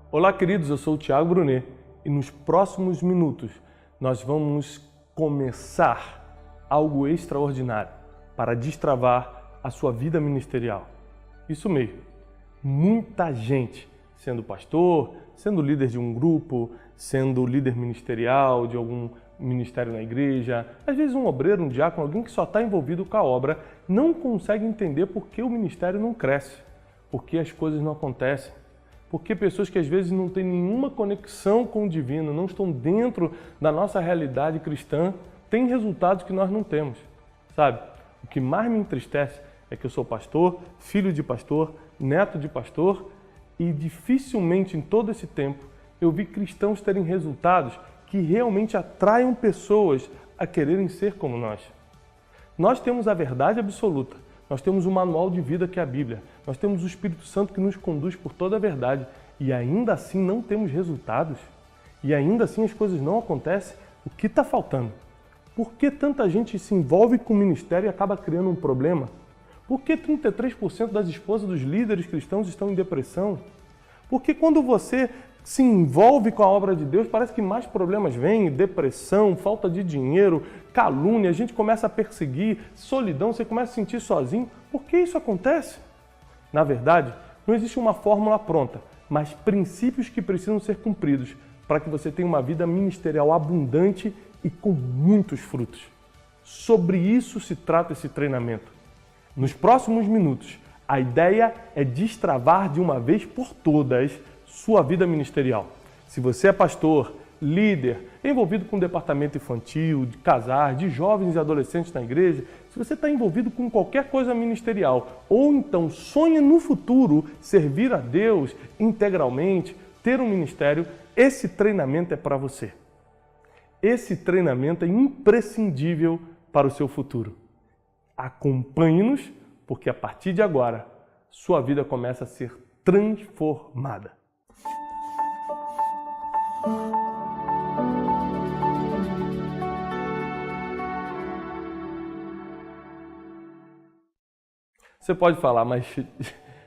Olá, queridos, eu sou o Thiago Brunet e nos próximos minutos nós vamos começar algo extraordinário para destravar a sua vida ministerial. Isso mesmo, muita gente sendo pastor, sendo líder de um grupo, sendo líder ministerial de algum ministério na igreja, às vezes um obreiro, um diácono, alguém que só está envolvido com a obra, não consegue entender por que o ministério não cresce, por que as coisas não acontecem. Porque pessoas que às vezes não têm nenhuma conexão com o divino, não estão dentro da nossa realidade cristã, têm resultados que nós não temos, sabe? O que mais me entristece é que eu sou pastor, filho de pastor, neto de pastor e dificilmente em todo esse tempo eu vi cristãos terem resultados que realmente atraiam pessoas a quererem ser como nós. Nós temos a verdade absoluta. Nós temos o manual de vida que é a Bíblia. Nós temos o Espírito Santo que nos conduz por toda a verdade. E ainda assim não temos resultados. E ainda assim as coisas não acontecem. O que está faltando? Por que tanta gente se envolve com o ministério e acaba criando um problema? Por que 33% das esposas dos líderes cristãos estão em depressão? Porque quando você se envolve com a obra de Deus, parece que mais problemas vêm, depressão, falta de dinheiro, calúnia, a gente começa a perseguir, solidão, você começa a se sentir sozinho. Por que isso acontece? Na verdade, não existe uma fórmula pronta, mas princípios que precisam ser cumpridos para que você tenha uma vida ministerial abundante e com muitos frutos. Sobre isso se trata esse treinamento. Nos próximos minutos, a ideia é destravar de uma vez por todas sua vida ministerial. Se você é pastor, líder, envolvido com o departamento infantil, de casar, de jovens e adolescentes na igreja, se você está envolvido com qualquer coisa ministerial, ou então sonha no futuro servir a Deus integralmente, ter um ministério, esse treinamento é para você. Esse treinamento é imprescindível para o seu futuro. Acompanhe-nos, porque a partir de agora, sua vida começa a ser transformada. Você pode falar, mas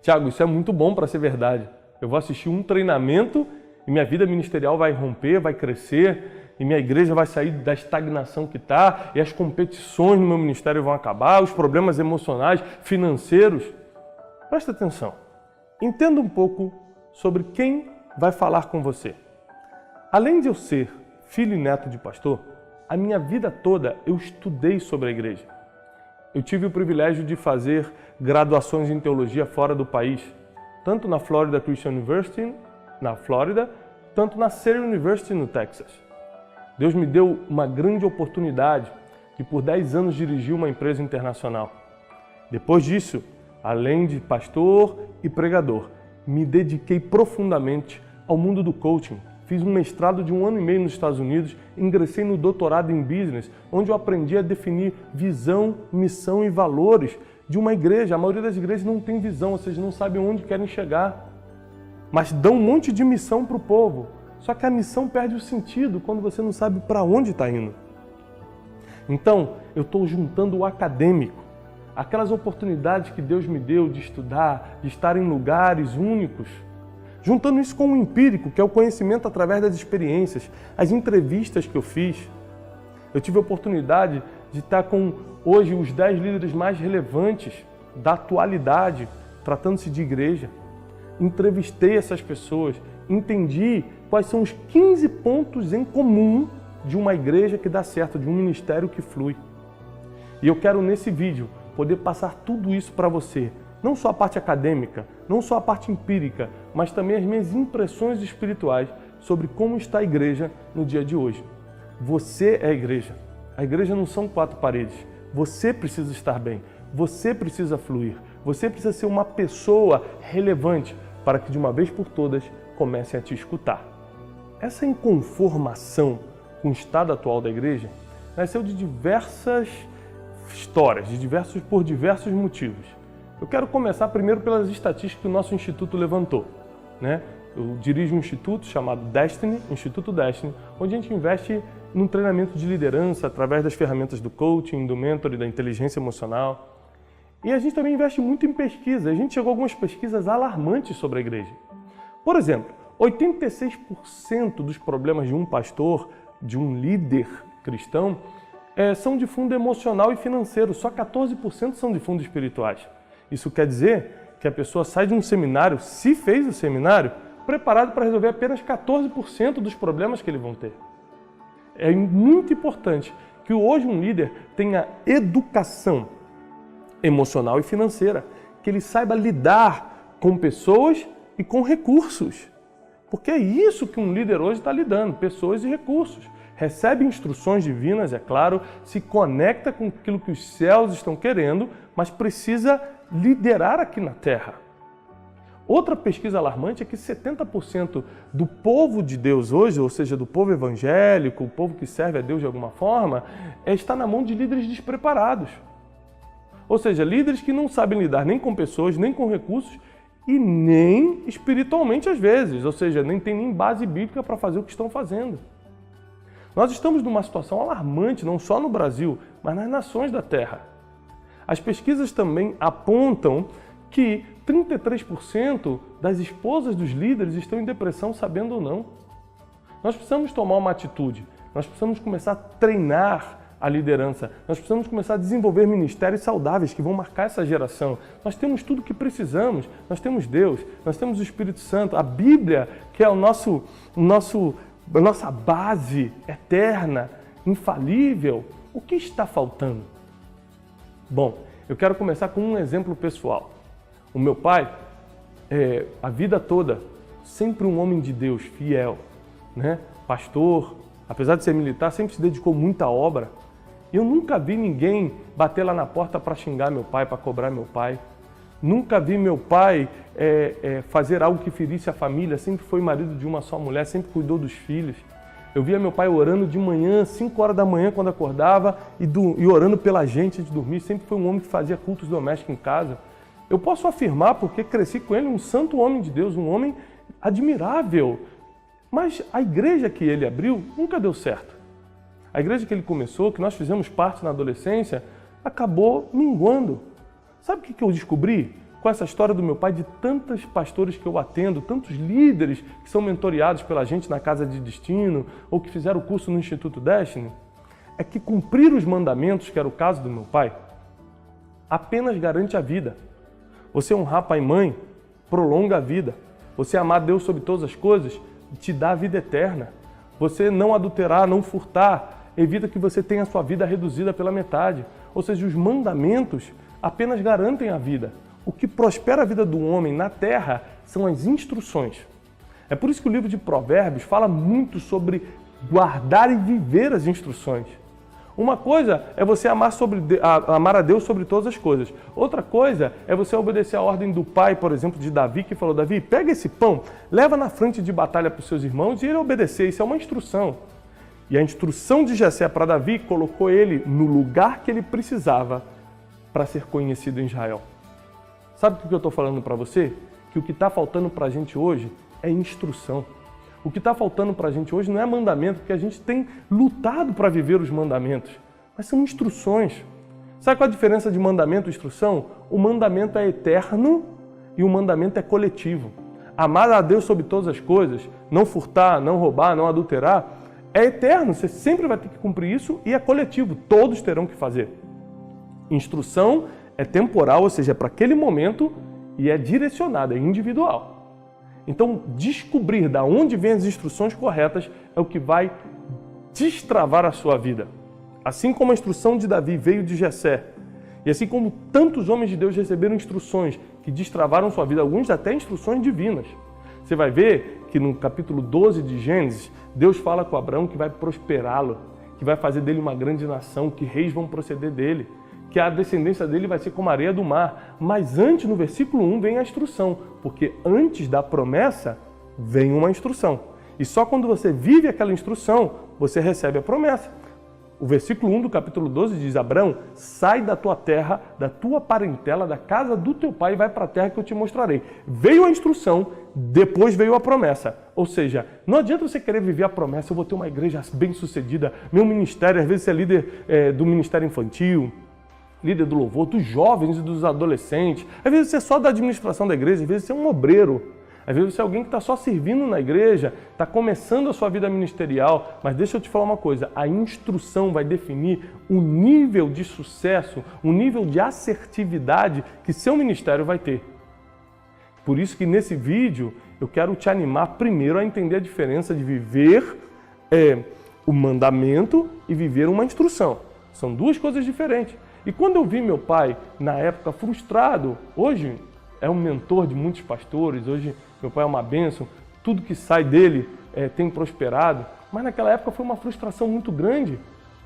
Thiago, isso é muito bom para ser verdade. Eu vou assistir um treinamento e minha vida ministerial vai romper, vai crescer, e minha igreja vai sair da estagnação que está, e as competições no meu ministério vão acabar, os problemas emocionais, financeiros. Presta atenção. Entenda um pouco sobre quem vai falar com você. Além de eu ser filho e neto de pastor, a minha vida toda eu estudei sobre a igreja. Eu tive o privilégio de fazer graduações em teologia fora do país, tanto na Florida Christian University, na Flórida, tanto na State University, no Texas. Deus me deu uma grande oportunidade de por 10 anos dirigir uma empresa internacional. Depois disso, além de pastor e pregador, me dediquei profundamente ao mundo do coaching. Fiz um mestrado de 1 ano e meio nos Estados Unidos, ingressei no doutorado em business, onde eu aprendi a definir visão, missão e valores de uma igreja. A maioria das igrejas não tem visão, ou seja, não sabem onde querem chegar, mas dão um monte de missão para o povo. Só que a missão perde o sentido quando você não sabe para onde está indo. Então, eu estou juntando o acadêmico, aquelas oportunidades que Deus me deu de estudar, de estar em lugares únicos, juntando isso com o empírico, que é o conhecimento através das experiências, as entrevistas que eu fiz. Eu tive a oportunidade de estar com, hoje, os 10 líderes mais relevantes da atualidade, tratando-se de igreja. Entrevistei essas pessoas, entendi quais são os 15 pontos em comum de uma igreja que dá certo, de um ministério que flui. E eu quero, nesse vídeo, poder passar tudo isso para você. Não só a parte acadêmica, não só a parte empírica, mas também as minhas impressões espirituais sobre como está a igreja no dia de hoje. Você é a igreja. A igreja não são 4 paredes. Você precisa estar bem. Você precisa fluir. Você precisa ser uma pessoa relevante para que de uma vez por todas comecem a te escutar. Essa inconformação com o estado atual da igreja nasceu de diversas histórias, por diversos motivos. Eu quero começar primeiro pelas estatísticas que o nosso instituto levantou, né? Eu dirijo um instituto chamado Destiny, Instituto Destiny, onde a gente investe num treinamento de liderança através das ferramentas do coaching, do mentor e da inteligência emocional. E a gente também investe muito em pesquisa. A gente chegou a algumas pesquisas alarmantes sobre a igreja. Por exemplo, 86% dos problemas de um pastor, de um líder cristão, são de fundo emocional e financeiro, só 14% são de fundo espirituais. Isso quer dizer que a pessoa sai de um seminário, se fez o seminário, preparado para resolver apenas 14% dos problemas que eles vão ter. É muito importante que hoje um líder tenha educação emocional e financeira, que ele saiba lidar com pessoas e com recursos. Porque é isso que um líder hoje está lidando, pessoas e recursos. Recebe instruções divinas, é claro, se conecta com aquilo que os céus estão querendo, mas precisa liderar aqui na terra. Outra pesquisa alarmante é que 70% do povo de Deus hoje, ou seja, do povo evangélico, o povo que serve a Deus de alguma forma, está na mão de líderes despreparados. Ou seja, líderes que não sabem lidar nem com pessoas, nem com recursos e nem espiritualmente às vezes. Ou seja, nem tem nem base bíblica para fazer o que estão fazendo. Nós estamos numa situação alarmante, não só no Brasil, mas nas nações da Terra. As pesquisas também apontam que 33% das esposas dos líderes estão em depressão, sabendo ou não. Nós precisamos tomar uma atitude, nós precisamos começar a treinar a liderança, nós precisamos começar a desenvolver ministérios saudáveis que vão marcar essa geração. Nós temos tudo o que precisamos, nós temos Deus, nós temos o Espírito Santo, a Bíblia, que é a nossa base eterna, infalível. O que está faltando? Bom, eu quero começar com um exemplo pessoal. O meu pai, a vida toda, sempre um homem de Deus, fiel, né? Pastor, apesar de ser militar, sempre se dedicou muito à obra. Eu nunca vi ninguém bater lá na porta para xingar meu pai, para cobrar meu pai. Nunca vi meu pai fazer algo que ferisse a família, sempre foi marido de uma só mulher, sempre cuidou dos filhos. Eu via meu pai orando de manhã, 5 horas da manhã quando acordava e orando pela gente antes de dormir. Sempre foi um homem que fazia cultos domésticos em casa. Eu posso afirmar, porque cresci com ele, um santo homem de Deus, um homem admirável. Mas a igreja que ele abriu nunca deu certo. A igreja que ele começou, que nós fizemos parte na adolescência, acabou minguando. Sabe o que eu descobri com essa história do meu pai, de tantos pastores que eu atendo, tantos líderes que são mentoreados pela gente na Casa de Destino ou que fizeram o curso no Instituto Destiny? É que cumprir os mandamentos, que era o caso do meu pai, apenas garante a vida. Você honrar pai e mãe prolonga a vida. Você amar Deus sobre todas as coisas te dá a vida eterna. Você não adulterar, não furtar, evita que você tenha a sua vida reduzida pela metade. Ou seja, os mandamentos apenas garantem a vida. O que prospera a vida do homem na terra são as instruções. É por isso que o livro de Provérbios fala muito sobre guardar e viver as instruções. Uma coisa é você amar a Deus sobre todas as coisas. Outra coisa é você obedecer a ordem do pai, por exemplo, de Davi, que falou: Davi, pega esse pão, leva na frente de batalha para os seus irmãos, e ele obedecer. Isso é uma instrução. E a instrução de Jessé para Davi colocou ele no lugar que ele precisava para ser conhecido em Israel. Sabe o que eu estou falando para você? Que o que está faltando para a gente hoje é instrução. O que está faltando para a gente hoje não é mandamento, porque a gente tem lutado para viver os mandamentos, mas são instruções. Sabe qual a diferença de mandamento e instrução? O mandamento é eterno e o mandamento é coletivo. Amar a Deus sobre todas as coisas, não furtar, não roubar, não adulterar, é eterno, você sempre vai ter que cumprir isso e é coletivo, todos terão que fazer. Instrução é temporal, ou seja, é para aquele momento e é direcionada, é individual. Então, descobrir de onde vêm as instruções corretas é o que vai destravar a sua vida. Assim como a instrução de Davi veio de Jessé, e assim como tantos homens de Deus receberam instruções que destravaram sua vida, alguns até instruções divinas. Você vai ver que no capítulo 12 de Gênesis, Deus fala com Abraão que vai prosperá-lo, que vai fazer dele uma grande nação, que reis vão proceder dele, que a descendência dele vai ser como a areia do mar. Mas antes, no versículo 1, vem a instrução, porque antes da promessa vem uma instrução. E só quando você vive aquela instrução, você recebe a promessa. O versículo 1 do capítulo 12 diz: Abraão, sai da tua terra, da tua parentela, da casa do teu pai e vai para a terra que eu te mostrarei. Veio a instrução, depois veio a promessa. Ou seja, não adianta você querer viver a promessa: eu vou ter uma igreja bem-sucedida, meu ministério, às vezes você é líder do ministério infantil, líder do louvor, dos jovens e dos adolescentes. Às vezes você é só da administração da igreja, às vezes você é um obreiro. Às vezes você é alguém que está só servindo na igreja, está começando a sua vida ministerial, mas deixa eu te falar uma coisa, a instrução vai definir o nível de sucesso, o nível de assertividade que seu ministério vai ter. Por isso que nesse vídeo eu quero te animar primeiro a entender a diferença de viver o mandamento e viver uma instrução. São duas coisas diferentes. E quando eu vi meu pai, na época, frustrado, hoje é um mentor de muitos pastores, hoje meu pai é uma bênção, tudo que sai dele tem prosperado, mas naquela época foi uma frustração muito grande,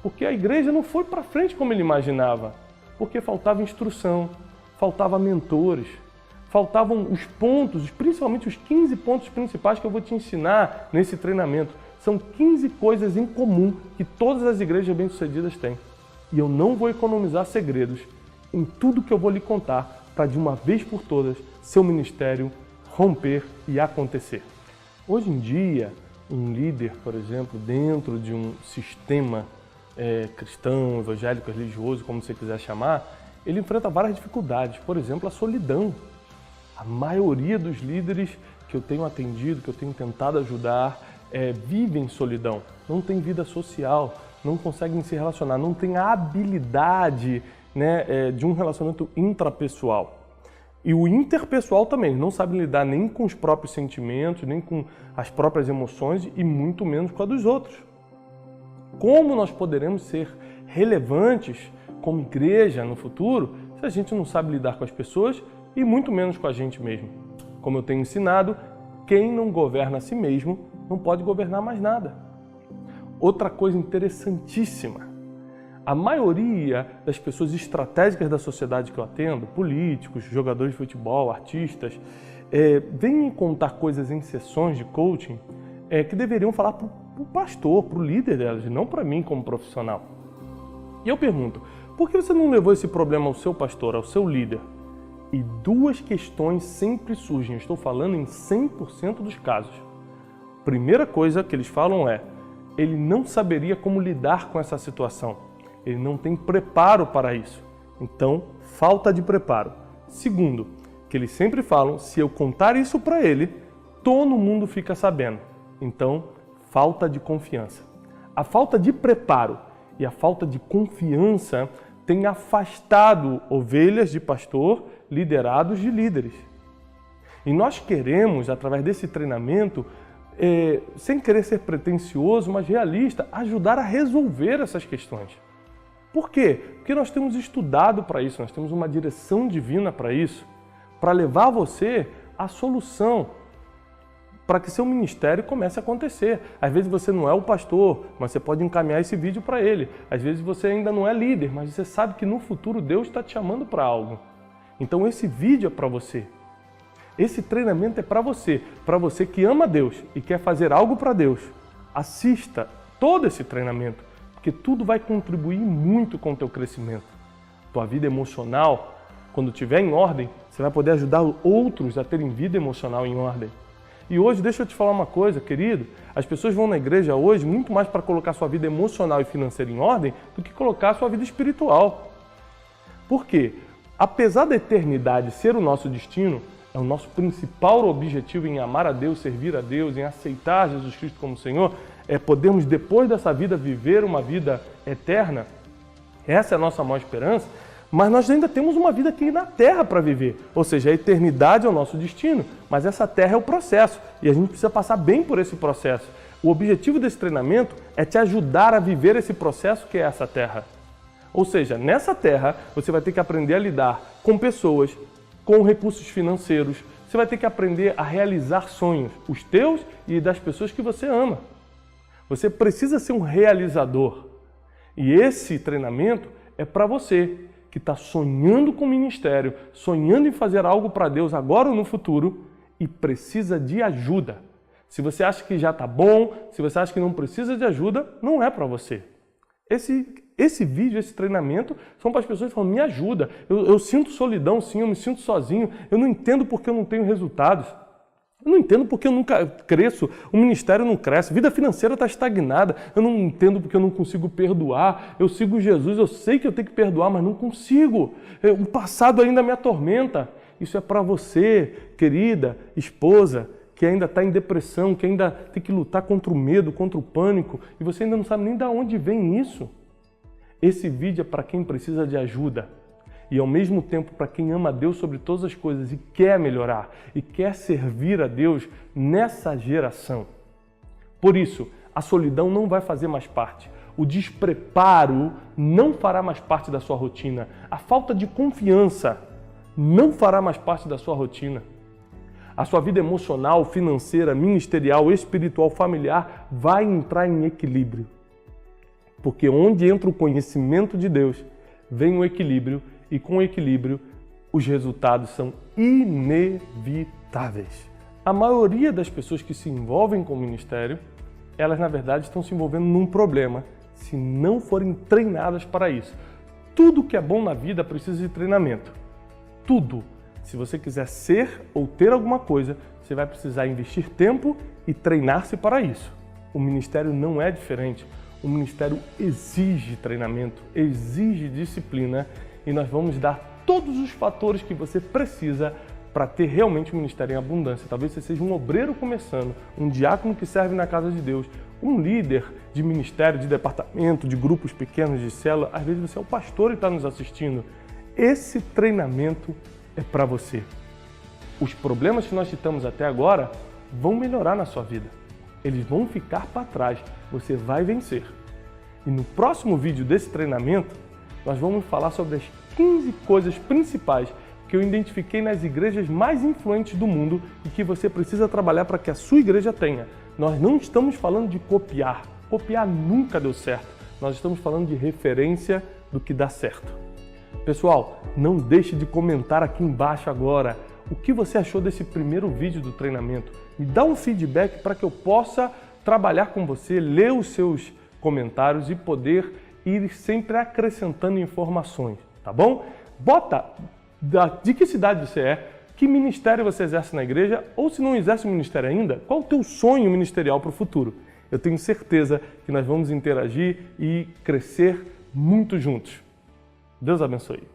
porque a igreja não foi para frente como ele imaginava, porque faltava instrução, faltava mentores, faltavam os pontos, principalmente os 15 pontos principais que eu vou te ensinar nesse treinamento. São 15 coisas em comum que todas as igrejas bem-sucedidas têm. E eu não vou economizar segredos em tudo que eu vou lhe contar para de uma vez por todas seu ministério romper e acontecer. Hoje em dia, um líder, por exemplo, dentro de um sistema cristão, evangélico, religioso, como você quiser chamar, ele enfrenta várias dificuldades. Por exemplo, a solidão. A maioria dos líderes que eu tenho atendido, que eu tenho tentado ajudar, vivem solidão, não tem vida social, não conseguem se relacionar, não tem a habilidade de um relacionamento intrapessoal. E o interpessoal também, não sabe lidar nem com os próprios sentimentos, nem com as próprias emoções e muito menos com a dos outros. Como nós poderemos ser relevantes como igreja no futuro se a gente não sabe lidar com as pessoas e muito menos com a gente mesmo? Como eu tenho ensinado, quem não governa a si mesmo não pode governar mais nada. Outra coisa interessantíssima, a maioria das pessoas estratégicas da sociedade que eu atendo, políticos, jogadores de futebol, artistas, vêm me contar coisas em sessões de coaching que deveriam falar para o pastor, para o líder delas, e não para mim como profissional. E eu pergunto, por que você não levou esse problema ao seu pastor, ao seu líder? E duas questões sempre surgem, estou falando em 100% dos casos. Primeira coisa que eles falam ele não saberia como lidar com essa situação. Ele não tem preparo para isso. Então, falta de preparo. Segundo, que eles sempre falam, se eu contar isso para ele, todo mundo fica sabendo. Então, falta de confiança. A falta de preparo e a falta de confiança tem afastado ovelhas de pastor, liderados de líderes. E nós queremos, através desse treinamento, sem querer ser pretensioso, mas realista, ajudar a resolver essas questões. Por quê? Porque nós temos estudado para isso, nós temos uma direção divina para isso, para levar você a solução, para que seu ministério comece a acontecer. Às vezes você não é o pastor, mas você pode encaminhar esse vídeo para ele. Às vezes você ainda não é líder, mas você sabe que no futuro Deus está te chamando para algo. Então esse vídeo é para você. Esse treinamento é para você que ama Deus e quer fazer algo para Deus. Assista todo esse treinamento, porque tudo vai contribuir muito com o teu crescimento. Tua vida emocional, quando estiver em ordem, você vai poder ajudar outros a terem vida emocional em ordem. E hoje, deixa eu te falar uma coisa, querido, as pessoas vão na igreja hoje muito mais para colocar sua vida emocional e financeira em ordem do que colocar sua vida espiritual. Por quê? Apesar da eternidade ser o nosso destino, é o nosso principal objetivo em amar a Deus, servir a Deus, em aceitar Jesus Cristo como Senhor, podermos depois dessa vida viver uma vida eterna. Essa é a nossa maior esperança, mas nós ainda temos uma vida aqui na Terra para viver. Ou seja, a eternidade é o nosso destino, mas essa Terra é o processo e a gente precisa passar bem por esse processo. O objetivo desse treinamento é te ajudar a viver esse processo que é essa Terra. Ou seja, nessa Terra você vai ter que aprender a lidar com pessoas, com recursos financeiros, você vai ter que aprender a realizar sonhos, os teus e das pessoas que você ama. Você precisa ser um realizador. E esse treinamento é para você que está sonhando com o ministério, sonhando em fazer algo para Deus agora ou no futuro e precisa de ajuda. Se você acha que já está bom, se você acha que não precisa de ajuda, não é para você. Esse vídeo, esse treinamento, são para as pessoas que falam, me ajuda, eu sinto solidão sim, eu me sinto sozinho, eu não entendo porque eu não tenho resultados, eu não entendo porque eu nunca cresço, o ministério não cresce, a vida financeira está estagnada, eu não entendo porque eu não consigo perdoar, eu sigo Jesus, eu sei que eu tenho que perdoar, mas não consigo, o passado ainda me atormenta. Isso é para você, querida esposa, que ainda está em depressão, que ainda tem que lutar contra o medo, contra o pânico, e você ainda não sabe nem de onde vem isso. Esse vídeo é para quem precisa de ajuda e, ao mesmo tempo, para quem ama a Deus sobre todas as coisas e quer melhorar e quer servir a Deus nessa geração. Por isso, a solidão não vai fazer mais parte. O despreparo não fará mais parte da sua rotina. A falta de confiança não fará mais parte da sua rotina. A sua vida emocional, financeira, ministerial, espiritual, familiar vai entrar em equilíbrio. Porque onde entra o conhecimento de Deus, vem o equilíbrio e com o equilíbrio os resultados são inevitáveis. A maioria das pessoas que se envolvem com o ministério, elas na verdade estão se envolvendo num problema se não forem treinadas para isso. Tudo que é bom na vida precisa de treinamento. Tudo. Se você quiser ser ou ter alguma coisa, você vai precisar investir tempo e treinar-se para isso. O ministério não é diferente. O ministério exige treinamento, exige disciplina e nós vamos dar todos os fatores que você precisa para ter realmente um ministério em abundância. Talvez você seja um obreiro começando, um diácono que serve na casa de Deus, um líder de ministério, de departamento, de grupos pequenos, de célula. Às vezes você é o pastor e está nos assistindo. Esse treinamento é para você. Os problemas que nós citamos até agora vão melhorar na sua vida. Eles vão ficar para trás. Você vai vencer. E no próximo vídeo desse treinamento, nós vamos falar sobre as 15 coisas principais que eu identifiquei nas igrejas mais influentes do mundo e que você precisa trabalhar para que a sua igreja tenha. Nós não estamos falando de copiar. Copiar nunca deu certo. Nós estamos falando de referência do que dá certo. Pessoal, não deixe de comentar aqui embaixo agora o que você achou desse primeiro vídeo do treinamento. Me dá um feedback para que eu possa trabalhar com você, ler os seus comentários e poder ir sempre acrescentando informações, tá bom? Bota de que cidade você é, que ministério você exerce na igreja, ou se não exerce um ministério ainda, qual o teu sonho ministerial para o futuro? Eu tenho certeza que nós vamos interagir e crescer muito juntos. Deus abençoe.